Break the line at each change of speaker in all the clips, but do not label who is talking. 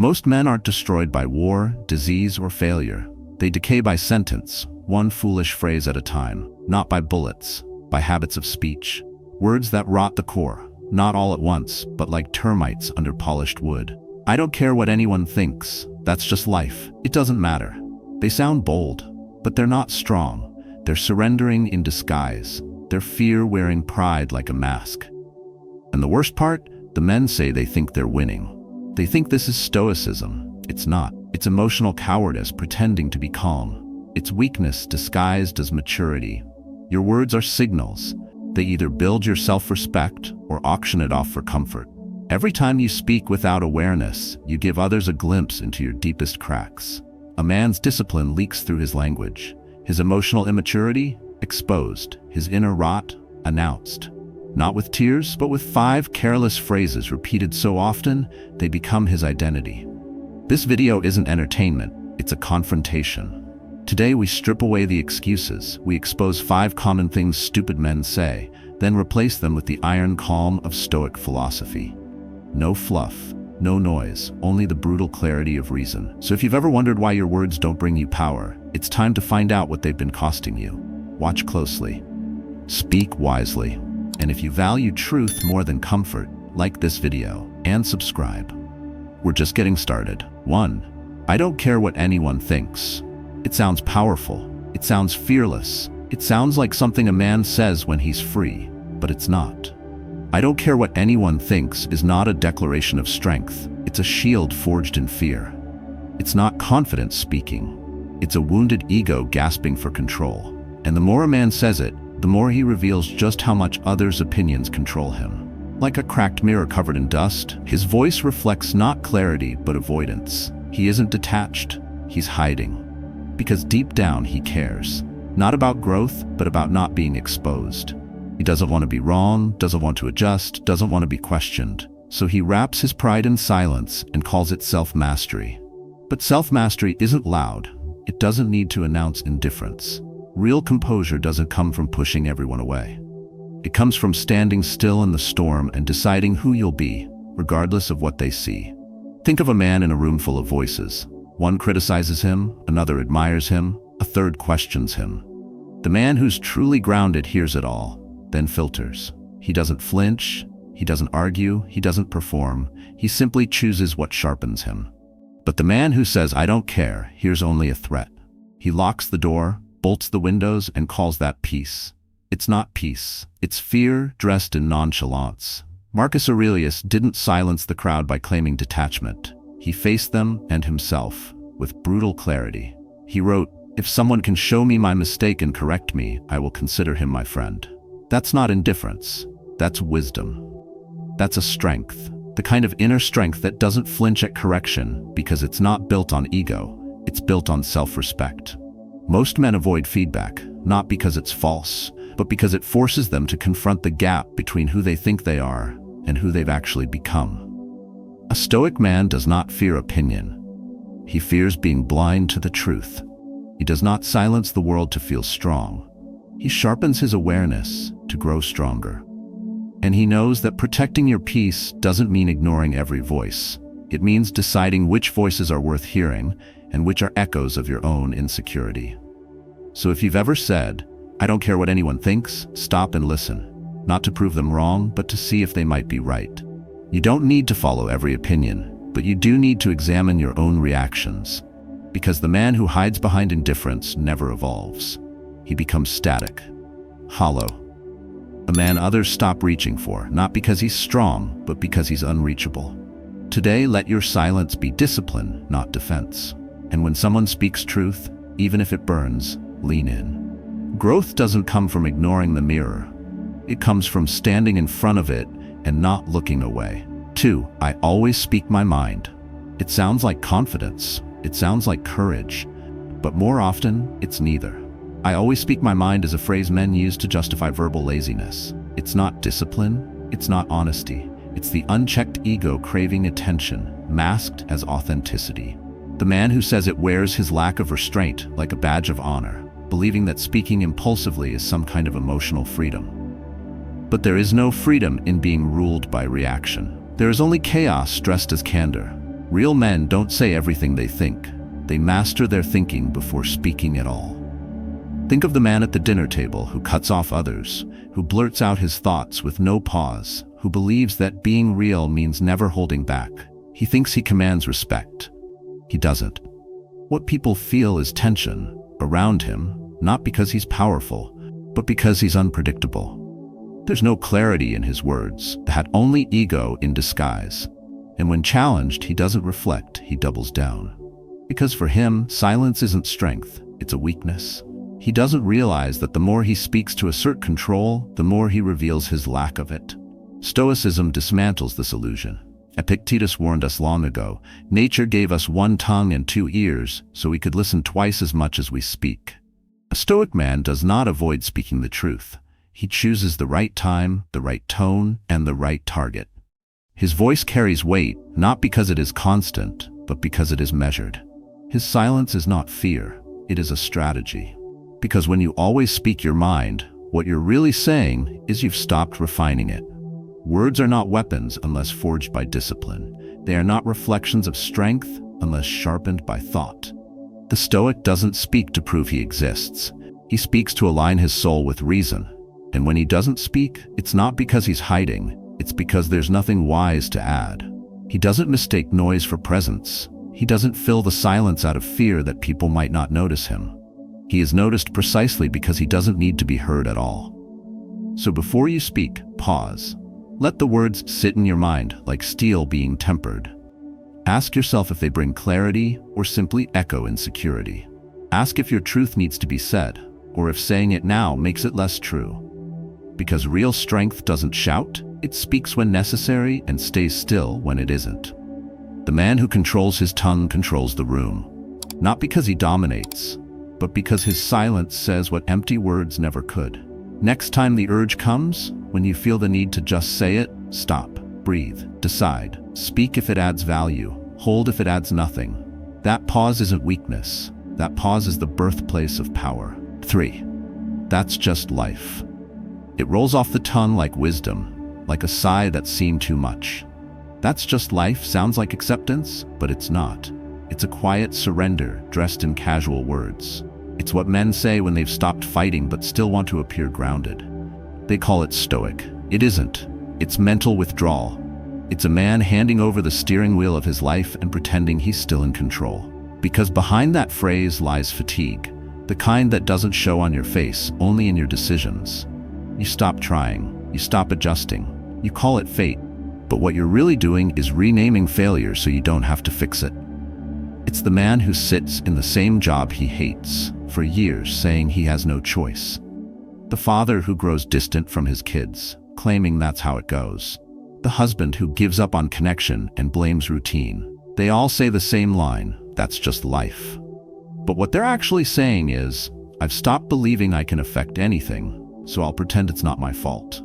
Most men aren't destroyed by war, disease, or failure. They decay by sentence, one foolish phrase at a time, not by bullets, by habits of speech. Words that rot the core, not all at once, but like termites under polished wood. I don't care what anyone thinks. That's just life. It doesn't matter. They sound bold, but they're not strong. They're surrendering in disguise. They're fear wearing pride like a mask. And the worst part? The men say they think they're winning. They think this is stoicism. It's not. It's emotional cowardice pretending to be calm. It's weakness disguised as maturity. Your words are signals. They either build your self-respect or auction it off for comfort. Every time you speak without awareness, you give others a glimpse into your deepest cracks. A man's discipline leaks through his language. His emotional immaturity? Exposed. His inner rot? Announced. Not with tears, but with 5 careless phrases repeated so often, they become his identity. This video isn't entertainment, it's a confrontation. Today we strip away the excuses. We expose 5 common things stupid men say, then replace them with the iron calm of Stoic philosophy. No fluff, no noise, only the brutal clarity of reason. So if you've ever wondered why your words don't bring you power, it's time to find out what they've been costing you. Watch closely. Speak wisely. And if you value truth more than comfort, like this video and subscribe. We're just getting started. 1. I don't care what anyone thinks. It sounds powerful. It sounds fearless. It sounds like something a man says when he's free, but it's not. I don't care what anyone thinks is not a declaration of strength. It's a shield forged in fear. It's not confidence speaking. It's a wounded ego gasping for control. And the more a man says it, the more he reveals just how much others' opinions control him. Like a cracked mirror covered in dust, his voice reflects not clarity but avoidance. He isn't detached, he's hiding. Because deep down he cares. Not about growth, but about not being exposed. He doesn't want to be wrong, doesn't want to adjust, doesn't want to be questioned. So he wraps his pride in silence and calls it self-mastery. But self-mastery isn't loud. It doesn't need to announce indifference. Real composure doesn't come from pushing everyone away. It comes from standing still in the storm and deciding who you'll be, regardless of what they see. Think of a man in a room full of voices. One criticizes him, another admires him, a third questions him. The man who's truly grounded hears it all, then filters. He doesn't flinch, he doesn't argue, he doesn't perform, he simply chooses what sharpens him. But the man who says, "I don't care," hears only a threat. He locks the door, bolts the windows, and calls that peace. It's not peace, it's fear dressed in nonchalance. Marcus Aurelius didn't silence the crowd by claiming detachment. He faced them and himself with brutal clarity. He wrote, "If someone can show me my mistake and correct me, I will consider him my friend." That's not indifference, that's wisdom. That's a strength, the kind of inner strength that doesn't flinch at correction because it's not built on ego, it's built on self-respect. Most men avoid feedback, not because it's false, but because it forces them to confront the gap between who they think they are and who they've actually become. A Stoic man does not fear opinion. He fears being blind to the truth. He does not silence the world to feel strong. He sharpens his awareness to grow stronger. And he knows that protecting your peace doesn't mean ignoring every voice. It means deciding which voices are worth hearing and which are echoes of your own insecurity. So if you've ever said, "I don't care what anyone thinks," stop and listen. Not to prove them wrong, but to see if they might be right. You don't need to follow every opinion, but you do need to examine your own reactions. Because the man who hides behind indifference never evolves. He becomes static, hollow. A man others stop reaching for, not because he's strong, but because he's unreachable. Today, let your silence be discipline, not defense. And when someone speaks truth, even if it burns, lean in. Growth doesn't come from ignoring the mirror. It comes from standing in front of it and not looking away. 2. I always speak my mind. It sounds like confidence. It sounds like courage. But more often, it's neither. I always speak my mind is a phrase men use to justify verbal laziness. It's not discipline. It's not honesty. It's the unchecked ego craving attention, masked as authenticity. The man who says it wears his lack of restraint like a badge of honor, believing that speaking impulsively is some kind of emotional freedom. But there is no freedom in being ruled by reaction. There is only chaos dressed as candor. Real men don't say everything they think. They master their thinking before speaking at all. Think of the man at the dinner table who cuts off others, who blurts out his thoughts with no pause, who believes that being real means never holding back. He thinks he commands respect. He doesn't. What people feel is tension around him, not because he's powerful, but because he's unpredictable. There's no clarity in his words, that only ego in disguise. And when challenged, he doesn't reflect, he doubles down. Because for him, silence isn't strength, it's a weakness. He doesn't realize that the more he speaks to assert control, the more he reveals his lack of it. Stoicism dismantles this illusion. Epictetus warned us long ago, nature gave us one tongue and two ears, so we could listen twice as much as we speak. A Stoic man does not avoid speaking the truth. He chooses the right time, the right tone, and the right target. His voice carries weight, not because it is constant, but because it is measured. His silence is not fear, it is a strategy. Because when you always speak your mind, what you're really saying is you've stopped refining it. Words are not weapons unless forged by discipline. They are not reflections of strength unless sharpened by thought. The Stoic doesn't speak to prove he exists. He speaks to align his soul with reason. And when he doesn't speak, it's not because he's hiding, it's because there's nothing wise to add. He doesn't mistake noise for presence. He doesn't fill the silence out of fear that people might not notice him. He is noticed precisely because he doesn't need to be heard at all. So before you speak, pause. Let the words sit in your mind like steel being tempered. Ask yourself if they bring clarity or simply echo insecurity. Ask if your truth needs to be said, or if saying it now makes it less true. Because real strength doesn't shout, it speaks when necessary and stays still when it isn't. The man who controls his tongue controls the room. Not because he dominates, but because his silence says what empty words never could. Next time the urge comes, when you feel the need to just say it, stop, breathe, decide, speak if it adds value, hold if it adds nothing. That pause isn't weakness. That pause is the birthplace of power. 3. That's just life. It rolls off the tongue like wisdom, like a sigh that seemed too much. That's just life sounds like acceptance, but it's not. It's a quiet surrender dressed in casual words. It's what men say when they've stopped fighting but still want to appear grounded. They call it stoic. It isn't. It's mental withdrawal. It's a man handing over the steering wheel of his life and pretending he's still in control. Because behind that phrase lies fatigue, the kind that doesn't show on your face, only in your decisions. You stop trying, you stop adjusting, you call it fate, but what you're really doing is renaming failure so you don't have to fix it. It's the man who sits in the same job he hates for years saying he has no choice. The father who grows distant from his kids, claiming that's how it goes. The husband who gives up on connection and blames routine. They all say the same line, that's just life. But what they're actually saying is, I've stopped believing I can affect anything, so I'll pretend it's not my fault.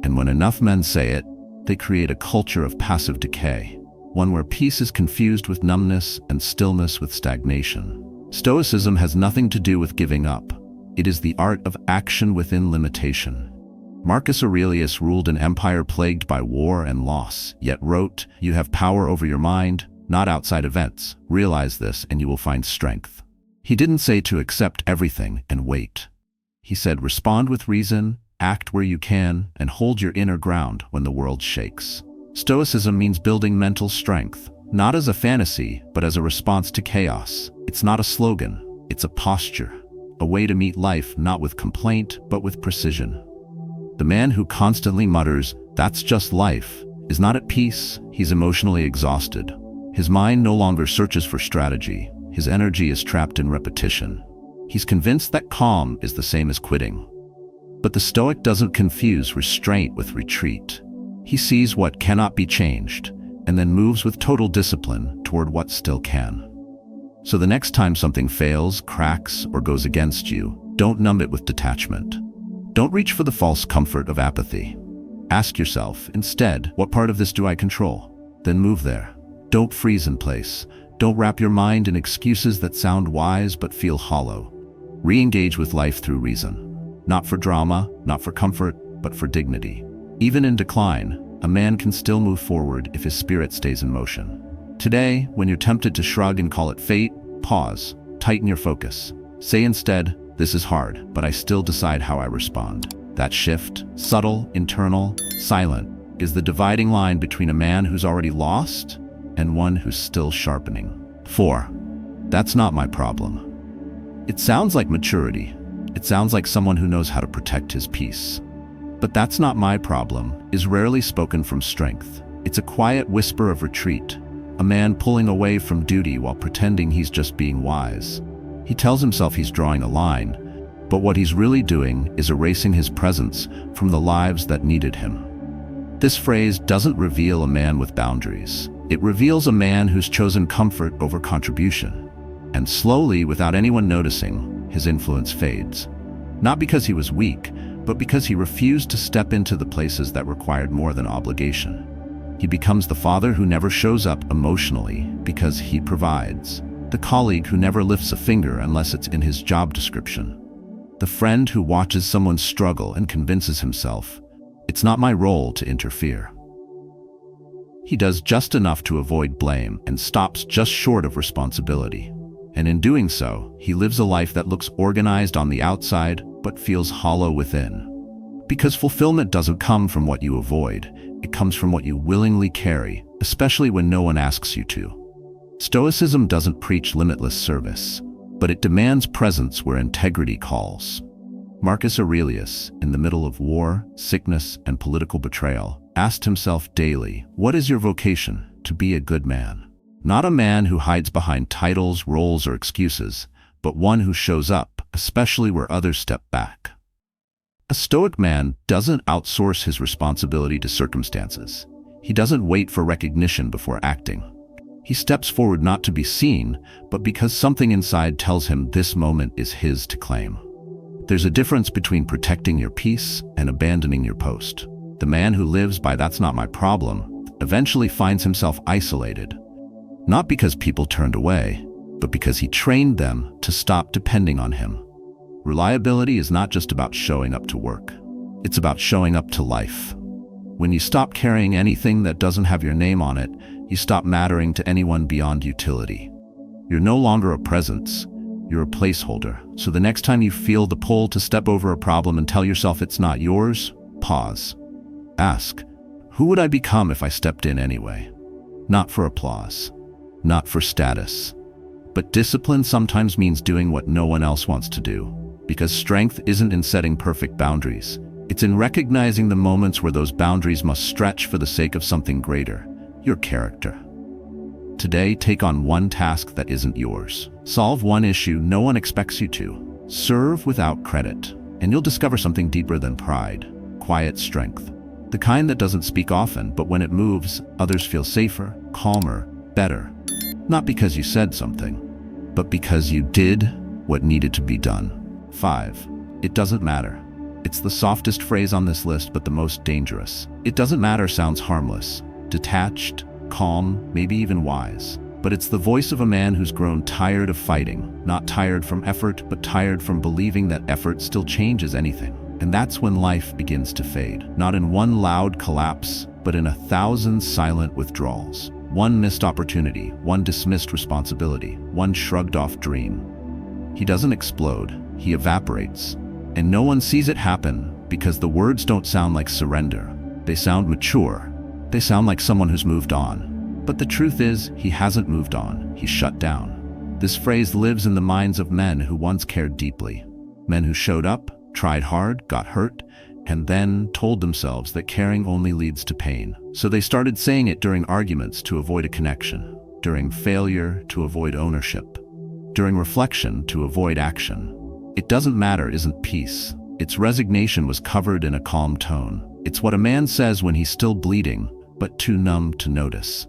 And when enough men say it, they create a culture of passive decay, one where peace is confused with numbness and stillness with stagnation. Stoicism has nothing to do with giving up. It is the art of action within limitation. Marcus Aurelius ruled an empire plagued by war and loss, yet wrote, "You have power over your mind, not outside events. Realize this and you will find strength." He didn't say to accept everything and wait. He said, respond with reason, act where you can, and hold your inner ground when the world shakes. Stoicism means building mental strength, not as a fantasy, but as a response to chaos. It's not a slogan, it's a posture, a way to meet life not with complaint, but with precision. The man who constantly mutters, "That's just life," is not at peace, he's emotionally exhausted. His mind no longer searches for strategy, his energy is trapped in repetition. He's convinced that calm is the same as quitting. But the Stoic doesn't confuse restraint with retreat. He sees what cannot be changed, and then moves with total discipline toward what still can. So the next time something fails, cracks, or goes against you, don't numb it with detachment. Don't reach for the false comfort of apathy. Ask yourself, instead, what part of this do I control? Then move there. Don't freeze in place. Don't wrap your mind in excuses that sound wise but feel hollow. Re-engage with life through reason. Not for drama, not for comfort, but for dignity. Even in decline, a man can still move forward if his spirit stays in motion. Today, when you're tempted to shrug and call it fate, pause, tighten your focus. Say instead, this is hard, but I still decide how I respond. That shift, subtle, internal, silent, is the dividing line between a man who's already lost and one who's still sharpening. 4. That's not my problem. It sounds like maturity. It sounds like someone who knows how to protect his peace. But that's not my problem is rarely spoken from strength. It's a quiet whisper of retreat, a man pulling away from duty while pretending he's just being wise. He tells himself he's drawing a line, but what he's really doing is erasing his presence from the lives that needed him. This phrase doesn't reveal a man with boundaries. It reveals a man who's chosen comfort over contribution. And slowly, without anyone noticing, his influence fades. Not because he was weak, but because he refused to step into the places that required more than obligation. He becomes the father who never shows up emotionally because he provides, the colleague who never lifts a finger unless it's in his job description, the friend who watches someone struggle and convinces himself, it's not my role to interfere. He does just enough to avoid blame and stops just short of responsibility. And in doing so, he lives a life that looks organized on the outside but feels hollow within. Because fulfillment doesn't come from what you avoid, it comes from what you willingly carry, especially when no one asks you to. Stoicism doesn't preach limitless service, but it demands presence where integrity calls. Marcus Aurelius, in the middle of war, sickness, and political betrayal, asked himself daily, what is your vocation? To be a good man. Not a man who hides behind titles, roles, or excuses, but one who shows up, especially where others step back. A Stoic man doesn't outsource his responsibility to circumstances. He doesn't wait for recognition before acting. He steps forward not to be seen, but because something inside tells him this moment is his to claim. There's a difference between protecting your peace and abandoning your post. The man who lives by "that's not my problem" eventually finds himself isolated. Not because people turned away, but because he trained them to stop depending on him. Reliability is not just about showing up to work. It's about showing up to life. When you stop carrying anything that doesn't have your name on it, you stop mattering to anyone beyond utility. You're no longer a presence, you're a placeholder. So the next time you feel the pull to step over a problem and tell yourself it's not yours, pause. Ask, who would I become if I stepped in anyway? Not for applause, not for status. But discipline sometimes means doing what no one else wants to do. Because strength isn't in setting perfect boundaries. It's in recognizing the moments where those boundaries must stretch for the sake of something greater, your character. Today, take on one task that isn't yours. Solve one issue no one expects you to. Serve without credit, and you'll discover something deeper than pride, quiet strength. The kind that doesn't speak often, but when it moves, others feel safer, calmer, better. Not because you said something, but because you did what needed to be done. 5. It doesn't matter. It's the softest phrase on this list, but the most dangerous. It doesn't matter sounds harmless, detached, calm, maybe even wise. But it's the voice of a man who's grown tired of fighting, not tired from effort, but tired from believing that effort still changes anything. And that's when life begins to fade, not in one loud collapse, but in 1,000 silent withdrawals. One missed opportunity, one dismissed responsibility, one shrugged off dream. He doesn't explode, he evaporates. And no one sees it happen because the words don't sound like surrender. They sound mature. They sound like someone who's moved on. But the truth is, he hasn't moved on. He's shut down. This phrase lives in the minds of men who once cared deeply. Men who showed up, tried hard, got hurt, and then told themselves that caring only leads to pain. So they started saying it during arguments to avoid a connection, during failure to avoid ownership, during reflection to avoid action. It doesn't matter isn't peace. Its resignation was covered in a calm tone. It's what a man says when he's still bleeding, but too numb to notice.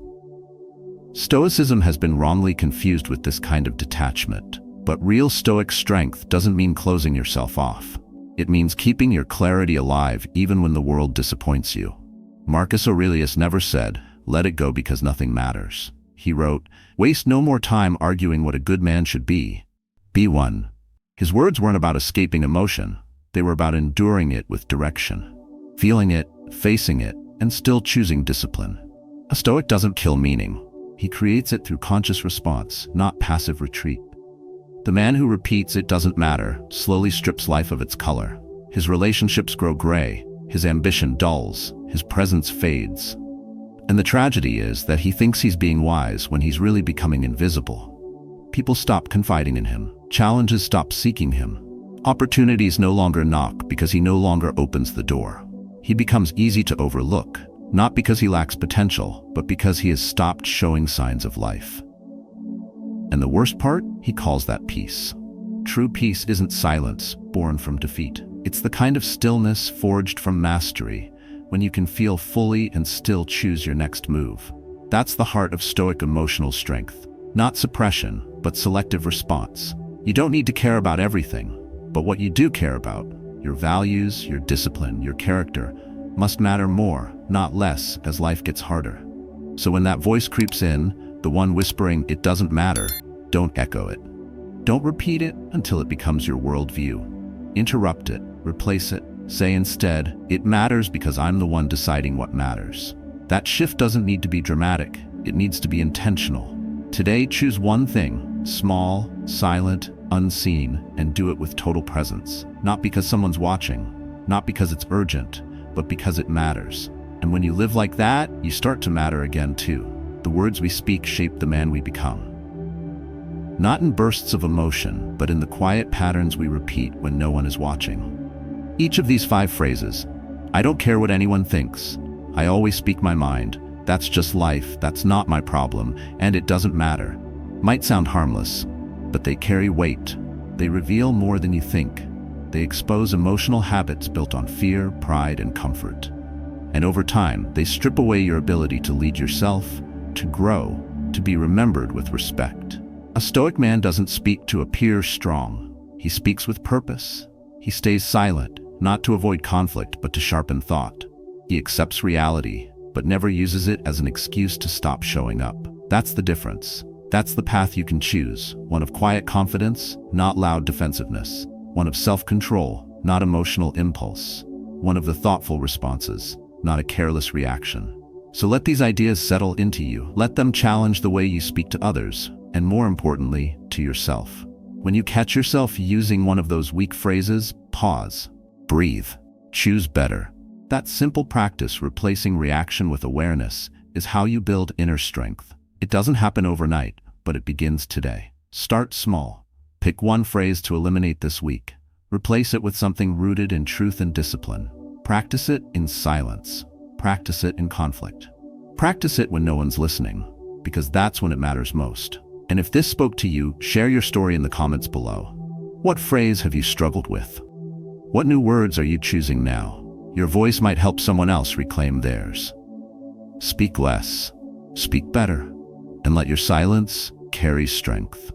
Stoicism has been wrongly confused with this kind of detachment. But real Stoic strength doesn't mean closing yourself off. It means keeping your clarity alive even when the world disappoints you. Marcus Aurelius never said, "Let it go because nothing matters." He wrote, "Waste no more time arguing what a good man should be. Be one." His words weren't about escaping emotion. They were about enduring it with direction, feeling it, facing it, and still choosing discipline. A Stoic doesn't kill meaning. He creates it through conscious response, not passive retreat. The man who repeats "it doesn't matter" slowly strips life of its color. His relationships grow gray, his ambition dulls, his presence fades. And the tragedy is that he thinks he's being wise when he's really becoming invisible. People stop confiding in him. Challenges stop seeking him. Opportunities no longer knock because he no longer opens the door. He becomes easy to overlook, not because he lacks potential, but because he has stopped showing signs of life. And the worst part? He calls that peace. True peace isn't silence born from defeat. It's the kind of stillness forged from mastery, when you can feel fully and still choose your next move. That's the heart of Stoic emotional strength. Not suppression, but selective response. You don't need to care about everything, but what you do care about, your values, your discipline, your character, must matter more, not less, as life gets harder. So when that voice creeps in, the one whispering "it doesn't matter," don't echo it. Don't repeat it until it becomes your worldview. Interrupt it, replace it, say instead, "it matters because I'm the one deciding what matters." That shift doesn't need to be dramatic, it needs to be intentional. Today, choose one thing, small, silent, unseen, and do it with total presence. Not because someone's watching, not because it's urgent, but because it matters. And when you live like that, you start to matter again too. The words we speak shape the man we become. Not in bursts of emotion, but in the quiet patterns we repeat when no one is watching. Each of these 5 phrases, "I don't care what anyone thinks," "I always speak my mind," "That's just life," "That's not my problem," and "It doesn't matter," might sound harmless, but they carry weight. They reveal more than you think. They expose emotional habits built on fear, pride, and comfort. And over time, they strip away your ability to lead yourself, to grow, to be remembered with respect. A Stoic man doesn't speak to appear strong. He speaks with purpose. He stays silent, not to avoid conflict, but to sharpen thought. He accepts reality, but never uses it as an excuse to stop showing up. That's the difference. That's the path you can choose, one of quiet confidence, not loud defensiveness. One of self-control, not emotional impulse. One of the thoughtful responses, not a careless reaction. So let these ideas settle into you. Let them challenge the way you speak to others, and more importantly, to yourself. When you catch yourself using one of those weak phrases, pause, breathe, choose better. That simple practice, replacing reaction with awareness, is how you build inner strength. It doesn't happen overnight, but it begins today. Start small. Pick one phrase to eliminate this week. Replace it with something rooted in truth and discipline. Practice it in silence. Practice it in conflict. Practice it when no one's listening, because that's when it matters most. And if this spoke to you, share your story in the comments below. What phrase have you struggled with? What new words are you choosing now? Your voice might help someone else reclaim theirs. Speak less, speak better, and let your silence carry strength.